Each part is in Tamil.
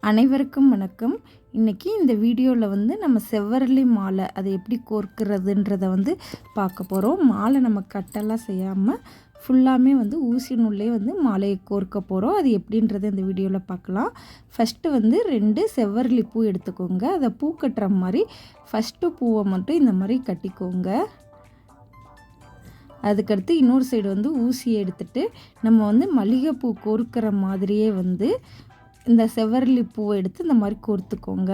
அனைவருக்கும் வணக்கம். இன்றைக்கி இந்த வீடியோவில் வந்து நம்ம செவ்வரளி மாலை அதை எப்படி கோர்க்கிறதுன்றதை வந்து பார்க்க போகிறோம். மாலை நம்ம கட்டெல்லாம் செய்யாமல் ஃபுல்லாமே வந்து ஊசி நூல்லே வந்து மாலையை கோர்க்க போகிறோம். அது எப்படின்றத இந்த வீடியோவில் பார்க்கலாம். ஃபஸ்ட்டு வந்து 2 செவ்வரளி பூ எடுத்துக்கோங்க. அதை பூ கட்டுற மாதிரி ஃபஸ்ட்டு பூவை மட்டும் இந்த மாதிரி கட்டிக்கோங்க. அதுக்கடுத்து இன்னொரு சைடு வந்து ஊசியை எடுத்துகிட்டு நம்ம வந்து மல்லிகைப்பூ கோர்க்கிற மாதிரியே வந்து இந்த செவ்வரளி பூவை எடுத்து இந்த மாதிரி கோர்த்துக்கோங்க.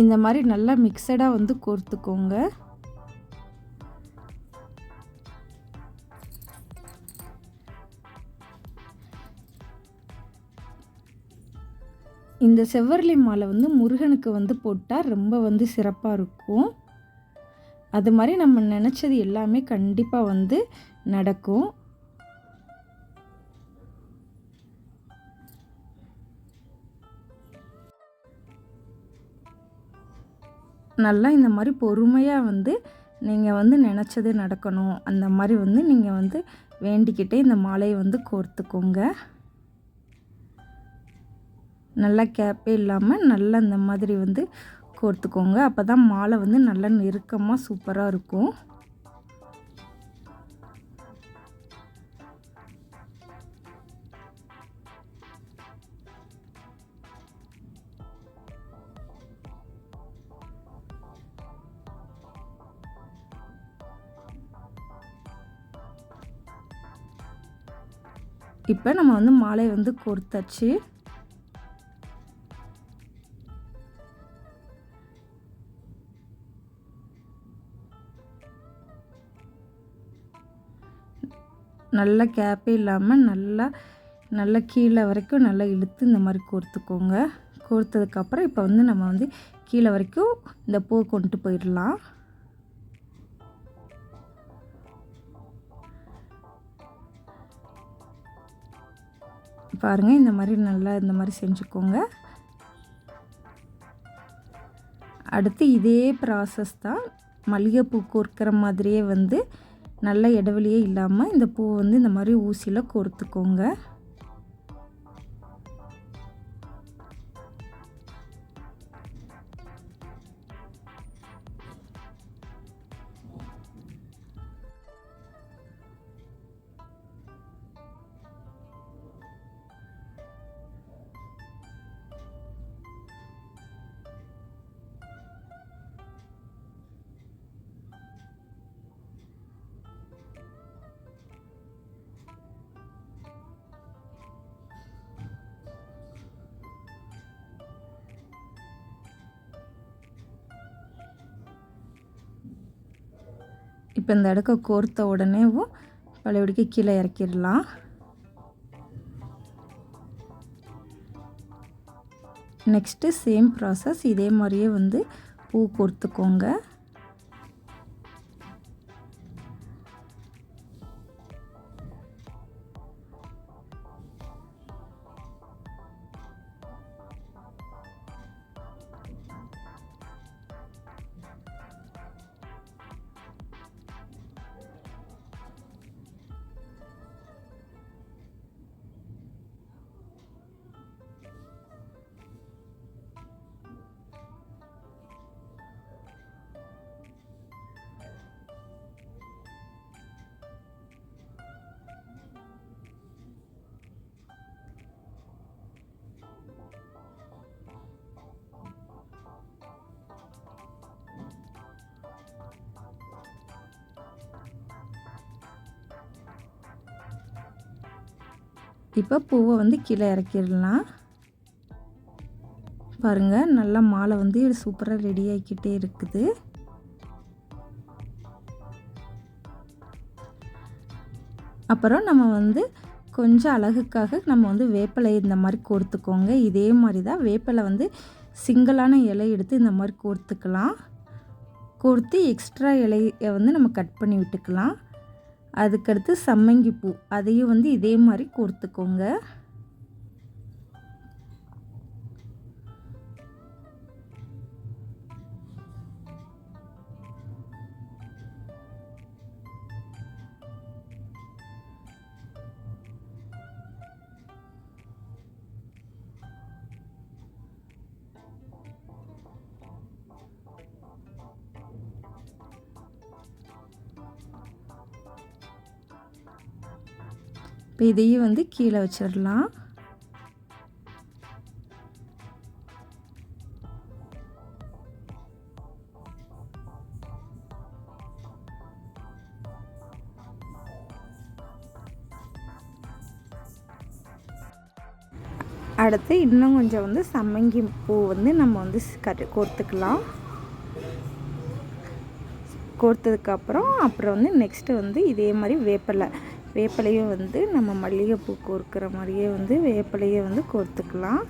இந்த மாதிரி நல்லா மிக்சடாக வந்து கோர்த்துக்கோங்க. இந்த செவ்வரளி மாலை வந்து முருகனுக்கு வந்து போட்டால் ரொம்ப வந்து சிறப்பாக இருக்கும். அது மாதிரி நம்ம நினச்சது எல்லாமே கண்டிப்பாக வந்து நடக்கும். நல்லா இந்த மாதிரி பொறுமையாக வந்து நீங்கள் வந்து நினச்சது நடக்கணும் அந்த மாதிரி வந்து நீங்கள் வந்து வேண்டிக்கிட்டே இந்த மாலையை வந்து கோர்த்துக்கோங்க. நல்லா கேப்பே இல்லாமல் நல்லா இந்த மாதிரி வந்து கோர்த்துக்கோங்க. அப்போ தான் மாலை வந்து நல்லா நெருக்கமாக சூப்பராக இருக்கும். இப்போ நம்ம வந்து மாலை வந்து கோர்த்தாச்சு. நல்லா கேப்பே இல்லாமல் நல்லா கீழே வரைக்கும் நல்லா இழுத்து இந்த மாதிரி கோர்த்துக்கோங்க. கோர்த்ததுக்கப்புறம் இப்போ வந்து நம்ம வந்து கீழே வரைக்கும் இந்த பூ கொண்டு போயிடலாம். பாருங்கள், இந்த மாதிரி நல்லா இந்த மாதிரி செஞ்சுக்கோங்க. அடுத்து இதே ப்ராசஸ் தான் மல்லிகைப்பூ கோர்க்கிற மாதிரியே வந்து நல்ல இடைவெளியே இல்லாமல் இந்த பூ வந்து இந்த மாதிரி ஊசியில் கோர்த்துக்கோங்க. இப்போ இந்த அடுக்க கோர்த்த உடனேவும் பழையபடிக்கு கீழே இறக்கிடலாம். நெக்ஸ்ட்டு சேம் ப்ராசஸ் இதே மாதிரியே வந்து பூ கோர்த்துக்கோங்க. இப்போ பூவை வந்து கீழே இறக்கிடலாம். பாருங்கள், நல்லா மாலை வந்து சூப்பராக ரெடி ஆகிக்கிட்டே இருக்குது. அப்புறம் நம்ம வந்து கொஞ்சம் அழகுக்காக நம்ம வந்து வேப்பிலை இந்த மாதிரி கோர்த்துக்கோங்க. இதே மாதிரி தான் வேப்பிலை வந்து சிங்கிளான இலை எடுத்து இந்த மாதிரி கோர்த்துக்கலாம். கோர்த்து எக்ஸ்ட்ரா இலையை வந்து நம்ம கட் பண்ணி விட்டுக்கலாம். அதுக்கடுத்து சம்மங்கி பூ அதையும் வந்து இதே மாதிரி கோர்த்துக்கோங்க. இப்போ இதையும் வந்து கீழே வச்சிடலாம். அடுத்து இன்னும் கொஞ்சம் வந்து சம்மங்கி பூ வந்து நம்ம வந்து கோர்த்துக்கலாம். கோர்த்ததுக்கப்புறம் வந்து நெக்ஸ்ட்டு வந்து இதே மாதிரி வேப்பிலையும் வந்து நம்ம மல்லிகைப்பூ கோர்க்கிற மாதிரியே வந்து வேப்பிலையை வந்து கோர்த்துக்கலாம்.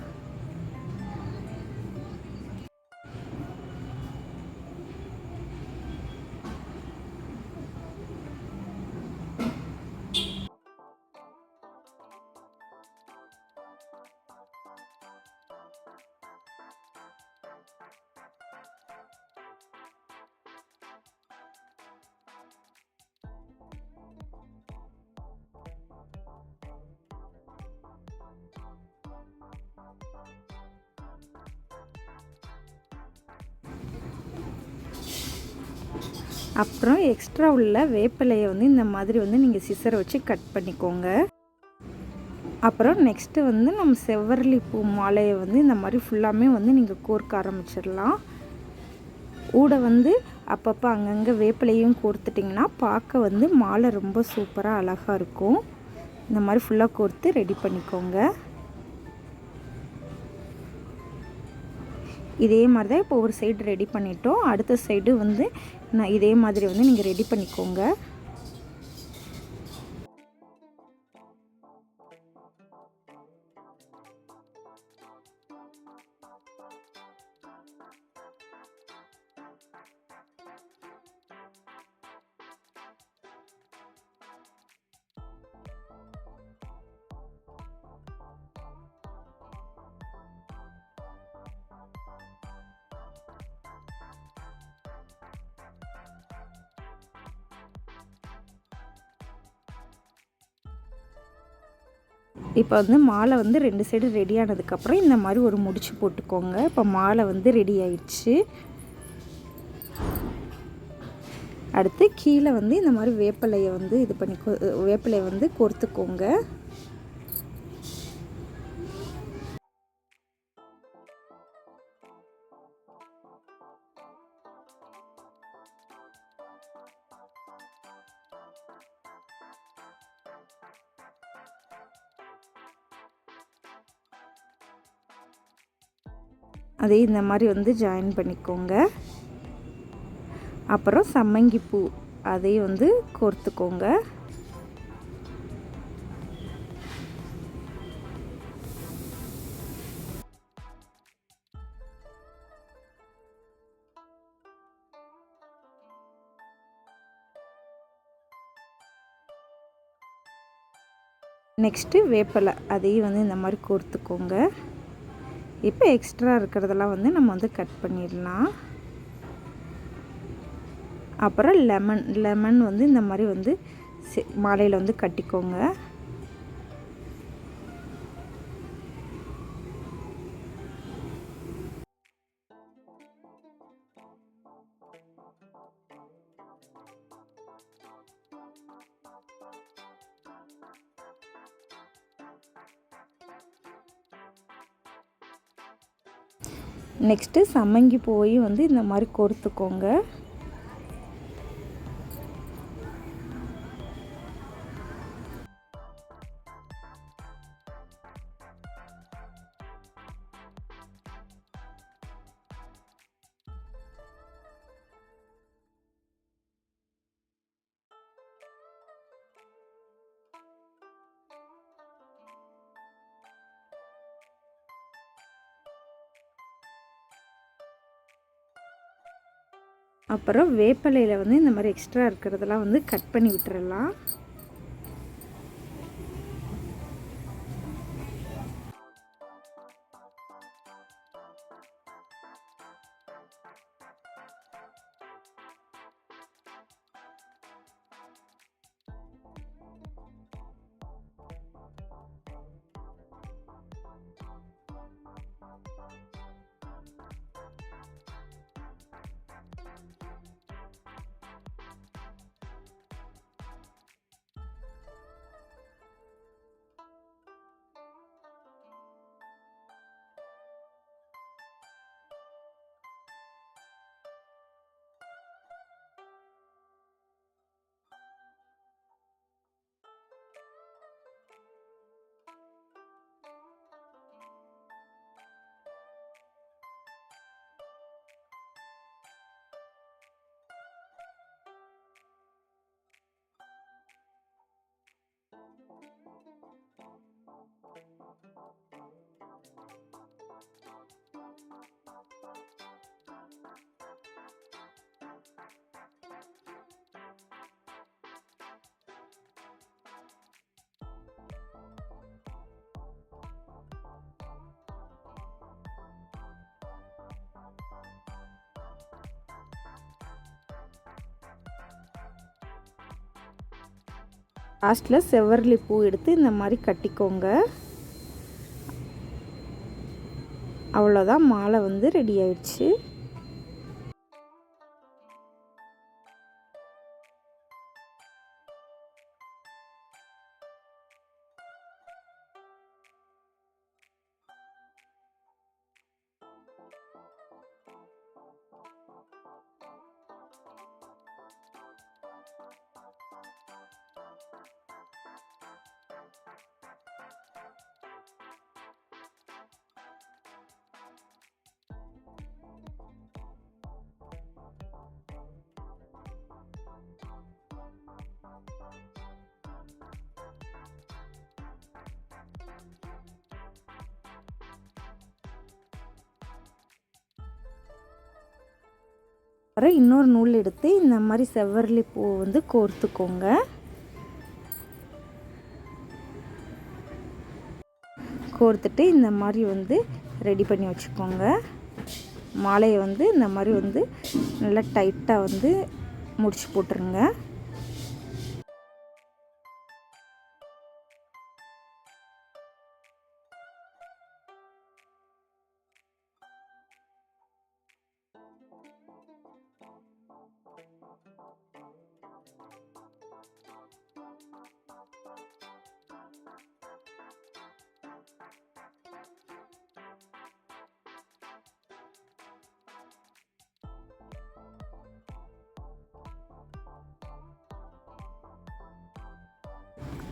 அப்புறம் எக்ஸ்ட்ரா உள்ள வேப்பிலையை வந்து இந்த மாதிரி வந்து நீங்கள் சிசரை வச்சு கட் பண்ணிக்கோங்க. அப்புறம் நெக்ஸ்ட்டு வந்து நம்ம செவ்வரளி பூ மாலையை வந்து இந்த மாதிரி ஃபுல்லாமே வந்து நீங்கள் கோர்க்க ஆரம்பிச்சிடலாம். ஊட வந்து அப்பப்போ அங்கங்கே வேப்பிலையும் கோர்த்துட்டிங்கன்னா பார்க்க வந்து மாலை ரொம்ப சூப்பராக அழகாக இருக்கும். இந்த மாதிரி ஃபுல்லாக கோர்த்து ரெடி பண்ணிக்கோங்க. இதே மாதிரி தான் இப்போ ஒரு சைடு ரெடி பண்ணிட்டோம். அடுத்த சைடு வந்து நான் இதே மாதிரி வந்து நீங்கள் ரெடி பண்ணிக்கோங்க. இப்போ வந்து மாலை வந்து 2 சைடு ரெடி ஆனதுக்கப்புறம் இந்த மாதிரி ஒரு முடிச்சு போட்டுக்கோங்க. இப்போ மாலை வந்து ரெடி ஆயிடுச்சு. அடுத்து கீழே வந்து இந்த மாதிரி வேப்பிலையை வந்து வேப்பிலையை வந்து கோர்த்துக்கோங்க. அதே இந்த மாதிரி வந்து ஜாயின் பண்ணிக்கோங்க. அப்புறம் சம்மங்கி பூ அதையும் வந்து கோர்த்துக்கோங்க. நெக்ஸ்ட்டு வேப்பிலை அதையும் வந்து இந்த மாதிரி கோர்த்துக்கோங்க. இப்போ எக்ஸ்ட்ரா இருக்கிறதெல்லாம் வந்து நம்ம வந்து கட் பண்ணிடலாம். அப்புறம் லெமன் வந்து இந்த மாதிரி வந்து மாலையில் வந்து கட்டிக்கோங்க. நெக்ஸ்ட்டு சம்மங்கி பூவையும் வந்து இந்த மாதிரி கோர்த்துக்கோங்க. அப்புறம் வேப்பிலையில் வந்து இந்த மாதிரி எக்ஸ்ட்ரா இருக்கிறதெல்லாம் வந்து கட் பண்ணி விட்டுறலாம். லாஸ்ட்டில் செவ்வரளி பூ எடுத்து இந்த மாதிரி கட்டிக்கோங்க. அவ்வளோதான், மாலை வந்து ரெடி ஆயிடுச்சு. அப்புறம் இன்னொரு நூல் எடுத்து இந்த மாதிரி செவ்வரளி பூ வந்து கோர்த்துக்கோங்க. கோர்த்துட்டு இந்த மாதிரி வந்து ரெடி பண்ணி வச்சுக்கோங்க. மாலையை வந்து இந்த மாதிரி வந்து நல்லா டைட்டாக வந்து முடிச்சு போட்டுருங்க.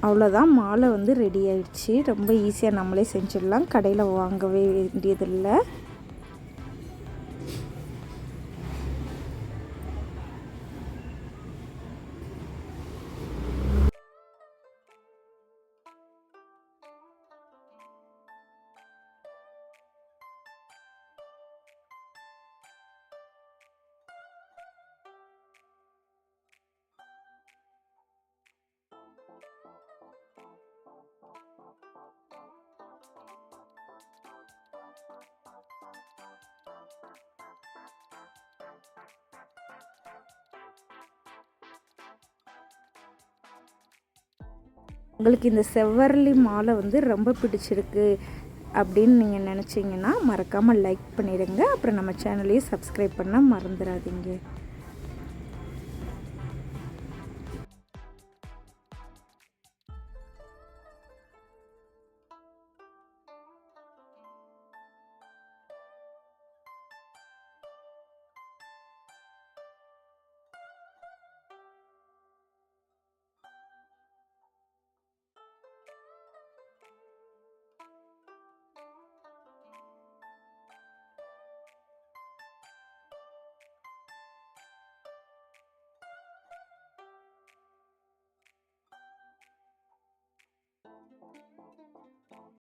அவ்வளோதான், மாலை வந்து ரெடி ஆயிடுச்சு. ரொம்ப ஈஸியாக நம்மளே செஞ்சிடலாம், கடையில் வாங்கவே வேண்டியதில்லை. உங்களுக்கு இந்த செவ்வரளி மாலை வந்து ரொம்ப பிடிச்சிருக்கு அப்படின்னு நீங்கள் நினச்சிங்கன்னா மறக்காமல் லைக் பண்ணிடுங்க. அப்புறம் நம்ம சேனலையும் சப்ஸ்கிரைப் பண்ண மறந்துடாதீங்க.